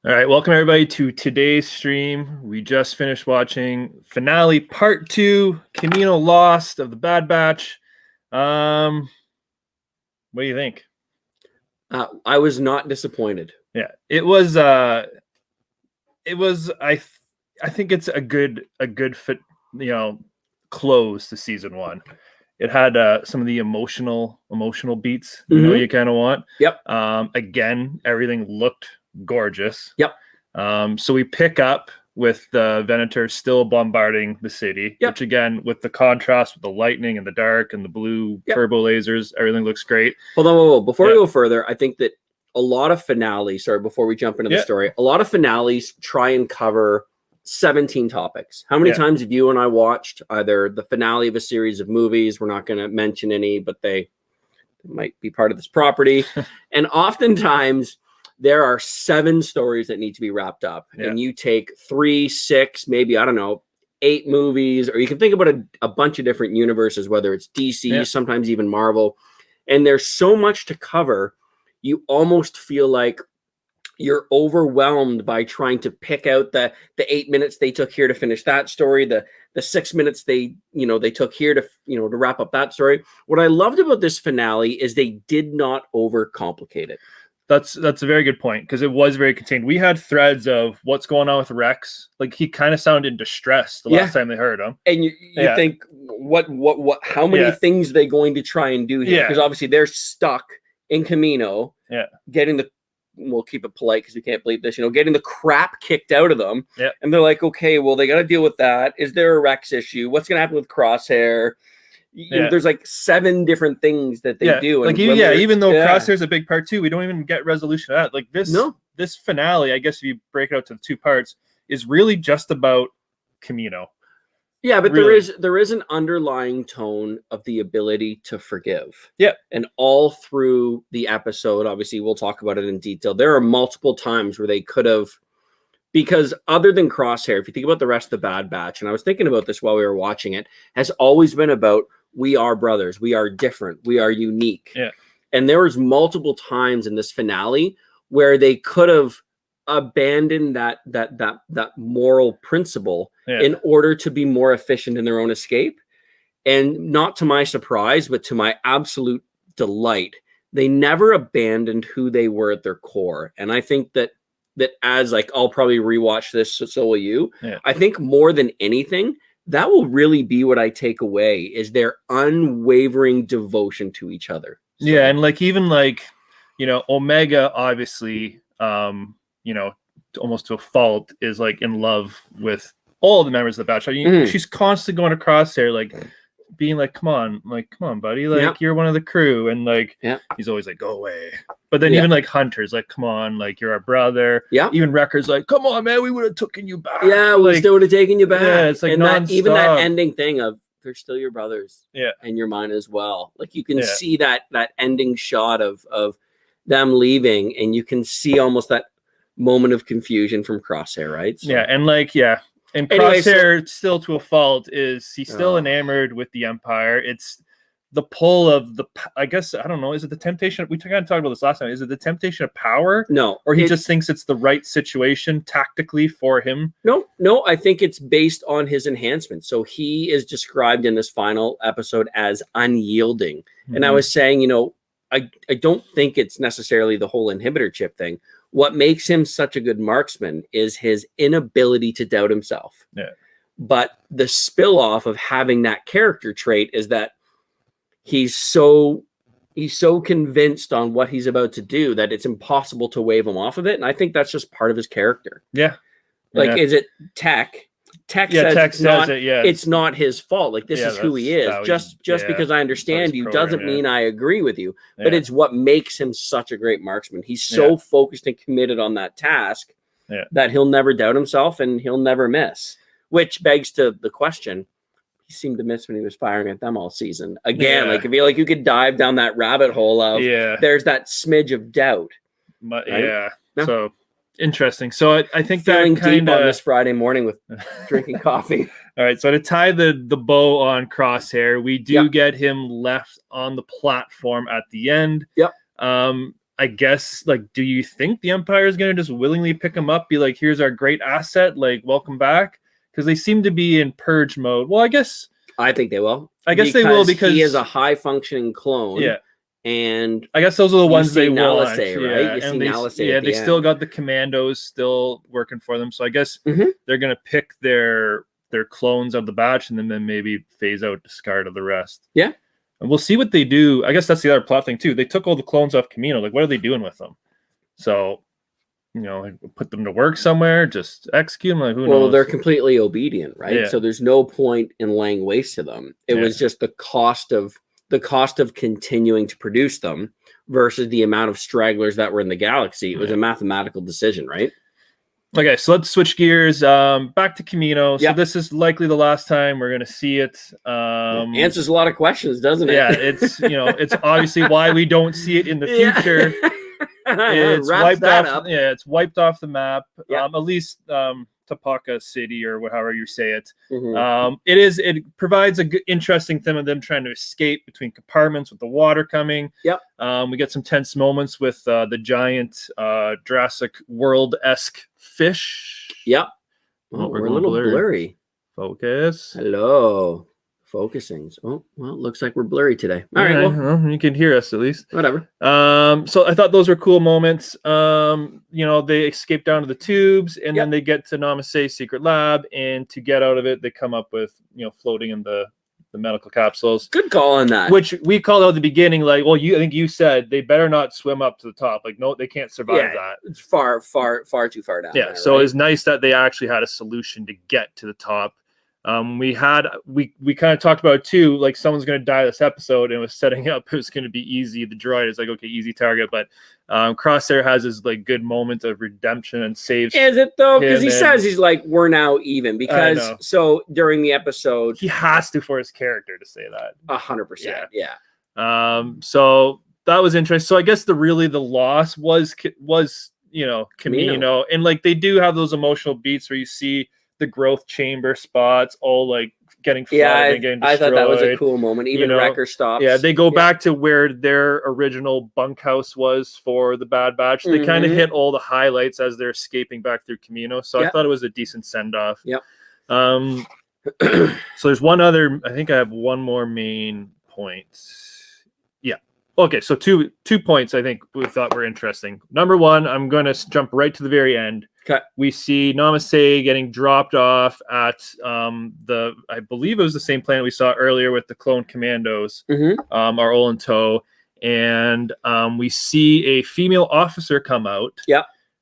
All right, welcome everybody to today's stream. We just finished watching finale part 2, Camino Lost of the Bad Batch. What do you think? I was not disappointed. Yeah, it was. I think it's a good fit. Close to season 1. It had some of the emotional beats. You kind of want. Yep. Again, everything looked gorgeous. Yep. So we pick up with the Venator still bombarding the city, which again, with the contrast with the lightning and the dark and the blue turbo lasers, everything looks great. Hold on. Before we go further, I think that a lot of finales, before we jump into the story, a lot of finales try and cover 17 topics. How many times have you and I watched either the finale of a series of movies? We're not going to mention any, but they might be part of this property. And oftentimes there are 7 stories that need to be wrapped up. And you take 3, 6, maybe, 8 movies, or you can think about a bunch of different universes, whether it's DC, sometimes even Marvel. And there's so much to cover. You almost feel like you're overwhelmed by trying to pick out the 8 minutes they took here to finish that story, the 6 minutes they took here to wrap up that story. What I loved about this finale is they did not overcomplicate it. That's a very good point, because it was very contained. We had threads of what's going on with Rex. Like, he kind of sounded distressed the last time they heard him. And you think, how many things are they going to try and do here? Because obviously they're stuck in Camino, getting we'll keep it polite because we can't believe this, getting the crap kicked out of them. And they're like, okay, well, they got to deal with that. Is there a Rex issue? What's going to happen with Crosshair? There's like 7 different things that they do. And even though Crosshair's a big part too, we don't even get resolution of that. Like this finale, I guess if you break it out to the 2 parts, is really just about Camino. Yeah, but really, there is an underlying tone of the ability to forgive. Yeah. And all through the episode, obviously we'll talk about it in detail. There are multiple times where they could have, because other than Crosshair, if you think about the rest of the Bad Batch, and I was thinking about this while we were watching it, has always been about, we are brothers, we are different, we are unique. Yeah. And there was multiple times in this finale where they could have abandoned that moral principle in order to be more efficient in their own escape. And not to my surprise, but to my absolute delight, they never abandoned who they were at their core. And I think that as I'll probably rewatch this, so will you. I think more than anything, that will really be what I take away, is their unwavering devotion to each other. So, and Omega, obviously, almost to a fault, is in love with all the members of the Batch. She's constantly going to Crosshair, being come on, buddy, you're one of the crew, and he's always go away. But then even Hunter's come on, you're our brother. Even Wrecker's come on, man, we would have taken you back. We still would have taken you back. It's and even that ending thing of, they're still your brothers. And you're mine as well. You can see that ending shot of them leaving, and you can see almost that moment of confusion from Crosshair, right? So, and Crosshair, still to a fault, is he's still enamored with the Empire. It's the pull of I guess, I don't know, is it the temptation? We kind of talked about this last time. Is it the temptation of power? No. Or he just thinks it's the right situation tactically for him? No, I think it's based on his enhancement. So he is described in this final episode as unyielding. And I was saying, I don't think it's necessarily the whole inhibitor chip thing. What makes him such a good marksman is his inability to doubt himself. But the spill off of having that character trait is that he's so convinced on what he's about to do that it's impossible to wave him off of it. And I think that's just part of his character. Is it Tech? Tech says it's not his fault. This is who he is. Just because I understand you doesn't mean I agree with you. But it's what makes him such a great marksman. He's so focused and committed on that task that he'll never doubt himself and he'll never miss. Which begs to the question, he seemed to miss when he was firing at them all season. Again, I feel like you could dive down that rabbit hole of there's that smidge of doubt. Right? So interesting. So I think feeling that kind deep on this Friday morning with drinking coffee. All right. So to tie the bow on Crosshair, we do get him left on the platform at the end. I guess, like, do you think the Empire is going to just willingly pick him up, be like, here's our great asset, like, welcome back? Because they seem to be in purge mode. Well, I think they will. I guess they will, because he is a high functioning clone. Yeah. And I guess those are the ones they want. Right? Yeah, You see and Nalisay they still got the commandos still working for them. So I guess they're going to pick their clones of the batch and then maybe phase out, discard of the rest. Yeah. And we'll see what they do. I guess that's the other plot thing too. They took all the clones off Kamino. Like, what are they doing with them? So, like, put them to work somewhere, just execute them. Like, who knows? Well, they're completely obedient, right? Yeah. So there's no point in laying waste to them. It was just the cost of continuing to produce them versus the amount of stragglers that were in the galaxy. It was a mathematical decision, right? Okay, so let's switch gears. Back to Kamino. So this is likely the last time we're going to see it. Answers a lot of questions, doesn't it? Yeah, it's it's obviously why we don't see it in the future. It's wiped off. Yeah, it's wiped off the map. At least Tapaka City, or however you say it. It provides a good, interesting theme of them trying to escape between compartments with the water coming. We get some tense moments with the giant Jurassic World-esque fish. We're a little blurry. Focus. Hello. Focusing. Oh, well, it looks like we're blurry today. All right, well, you can hear us at least. Whatever. So I thought those were cool moments. They escape down to the tubes, and then they get to Namasei's secret lab, and to get out of it, they come up with, floating in the medical capsules. Good call on that. Which we called out at the beginning, like, well, I think you said they better not swim up to the top. Like, no, they can't survive that. It's far too far down. Yeah, so it's nice that they actually had a solution to get to the top. We kind of talked about it too, like, someone's going to die this episode, and it was setting up it was going to be easy. The droid is like, okay, easy target, but Crosshair has his, like, good moment of redemption and saves. Is it though? Because he says he's like, we're now even, because so during the episode he has to, for his character, to say that 100%. Yeah. So that was interesting. So I guess the loss was Kamino, and, like, they do have those emotional beats where you see the growth chamber spots all, like, getting flooded and getting destroyed. I thought that was a cool moment. Even Wrecker stops. Yeah, they go back to where their original bunkhouse was for the Bad Batch. They kind of hit all the highlights as they're escaping back through Kamino. So I thought it was a decent send-off. So there's one other, I think I have one more main point. Okay, so two points I think we thought were interesting. Number one, I'm going to jump right to the very end. Okay. We see Namasei getting dropped off at I believe it was the same planet we saw earlier with the clone commandos, are all in tow. And we see a female officer come out.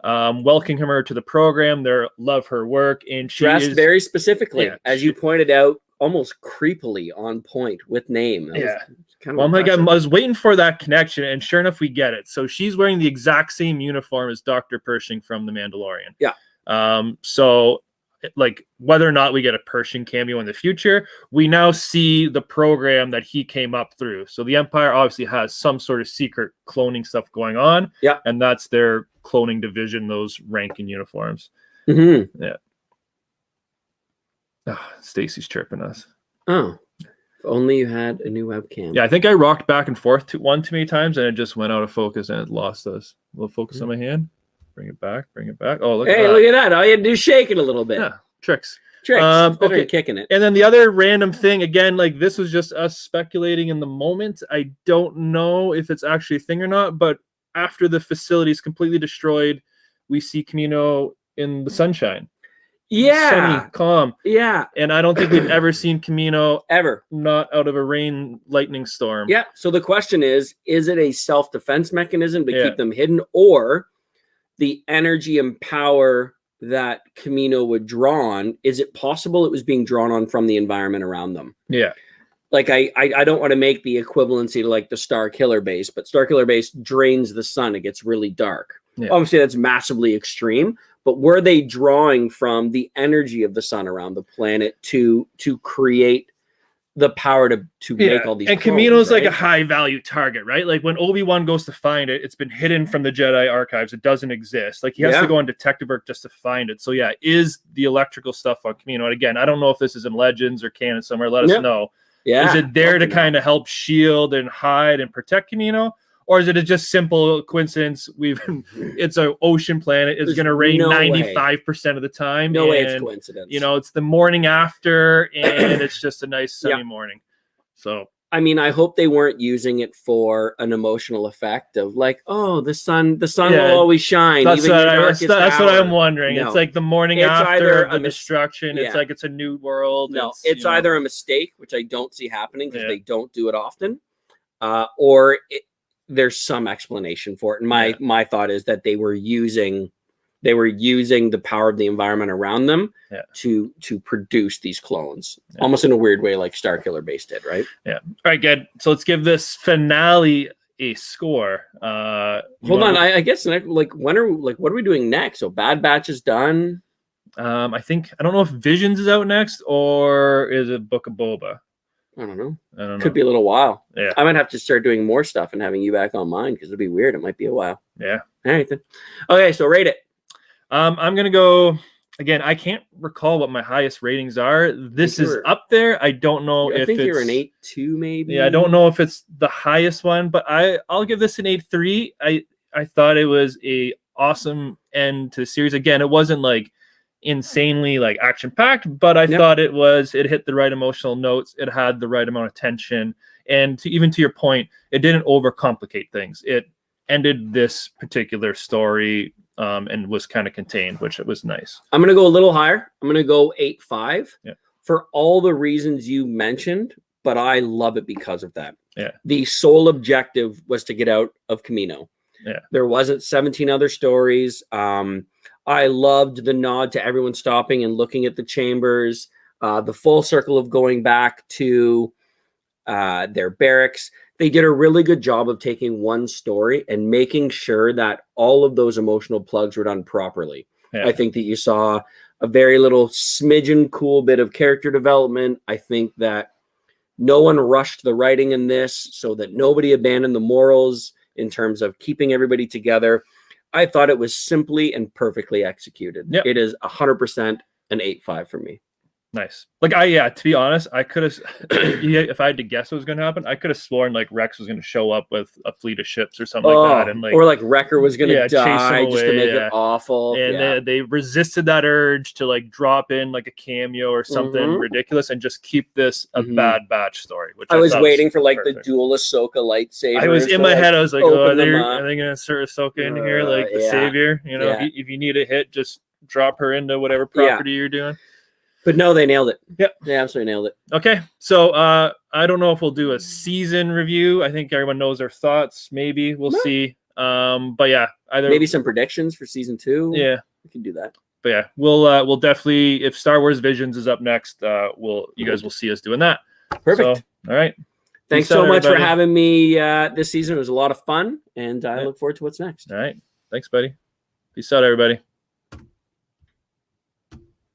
Welcoming her to the program. They love her work, and she dressed very specifically, as you pointed out, almost creepily on point with name. I'm like, I was waiting for that connection, and sure enough, we get it. So she's wearing the exact same uniform as Dr. Pershing from The Mandalorian. So, like, whether or not we get a Pershing cameo in the future, we now see the program that he came up through. So the Empire obviously has some sort of secret cloning stuff going on. And that's their cloning division, those ranking uniforms. Stacy's chirping us. Oh, if only you had a new webcam. Yeah, I think I rocked back and forth too many times, and it just went out of focus, and it lost us. We'll focus on my hand. Bring it back. Oh, look at that. Look at that. All you had to do is shake it a little bit. Yeah, tricks. Okay, kicking it. And then the other random thing, again, like, this was just us speculating in the moment. I don't know if it's actually a thing or not, but after the facility is completely destroyed, we see Kamino in the sunshine. Sunny, calm. And I don't think we've ever seen Kamino ever not out of a lightning storm. So the question is it a self-defense mechanism to keep them hidden, or the energy and power that Kamino would draw on? Is it possible it was being drawn on from the environment around them? Like, I don't want to make the equivalency to, like, the Star Killer base, but Star Killer base drains the sun. It gets really dark. Obviously, that's massively extreme. But were they drawing from the energy of the sun around the planet to create the power to make all these? And Kamino's like a high value target, right? Like, when Obi-Wan goes to find it, it's been hidden from the Jedi archives. It doesn't exist. Like, he has to go on detective work just to find it. So is the electrical stuff on Kamino? And again, I don't know if this is in Legends or canon somewhere. Let us know. Is it there to kind of help shield and hide and protect Kamino? or is it a just simple coincidence? It's an ocean planet. It's going to rain 95% of the time. No way it's coincidence. You know, it's the morning after, and it's just a nice sunny morning. So. I mean, I hope they weren't using it for an emotional effect of like, oh, the sun will always shine. That's what I'm wondering. No. It's like the morning after the destruction. It's like it's a new world. No, it's either a mistake, which I don't see happening because they don't do it often, or there's some explanation for it. And my thought is that they were using the power of the environment around them to produce these clones, almost in a weird way, like Starkiller Base did, right? Yeah. All right, good. So let's give this finale a score. Hold on, I guess what are we doing next? So Bad Batch is done. I don't know if Visions is out next or is it Book of Boba. I don't know. Could be a little while. Yeah. I might have to start doing more stuff and having you back on mine because it'd be weird. It might be a while. Yeah. All right then. Okay, so rate it. I'm going to go, again, I can't recall what my highest ratings are. This is up there. I don't know if it's... I think you're an 8.2 maybe. Yeah, I don't know if it's the highest one, but I'll give this an 8.3. I thought it was a awesome end to the series. Again, it wasn't like insanely like action-packed, but I thought it hit the right emotional notes. It had the right amount of tension. And even to your point, it didn't overcomplicate things. It ended this particular story and was kind of contained, which it was nice. I'm going to go a little higher. I'm going to go 8.5 for all the reasons you mentioned, but I love it because of that. Yeah. The sole objective was to get out of Camino. Yeah. There wasn't 17 other stories. I loved the nod to everyone stopping and looking at the chambers, the full circle of going back to their barracks. They did a really good job of taking one story and making sure that all of those emotional plugs were done properly. Yeah. I think that you saw a very little smidgen cool bit of character development. I think that no one rushed the writing in this so that nobody abandoned the morals in terms of keeping everybody together. I thought it was simply and perfectly executed. Yep. It is 100% an 8.5 for me. Nice. Like to be honest, I could have, if I had to guess what was going to happen, I could have sworn like Rex was going to show up with a fleet of ships or something like that, and or like Wrecker was going to die just to make it awful. And they resisted that urge to like drop in like a cameo or something ridiculous and just keep this a Bad Batch story. Which I was waiting for like the dual Ahsoka lightsaber. I was in my head. I was like, are they going to insert Ahsoka into here like the savior? You know, if you need a hit, just drop her into whatever property you're doing. But no, they nailed it. Yep. They absolutely nailed it. Okay. So I don't know if we'll do a season review. I think everyone knows their thoughts. Maybe we'll see. But yeah, maybe some predictions for season 2. Yeah. We can do that. But yeah, we'll definitely, if Star Wars Visions is up next, you guys will see us doing that. Perfect. So, all right. Thanks so much for having me this season. It was a lot of fun, and I look forward to what's next. All right. Thanks, buddy. Peace out, everybody.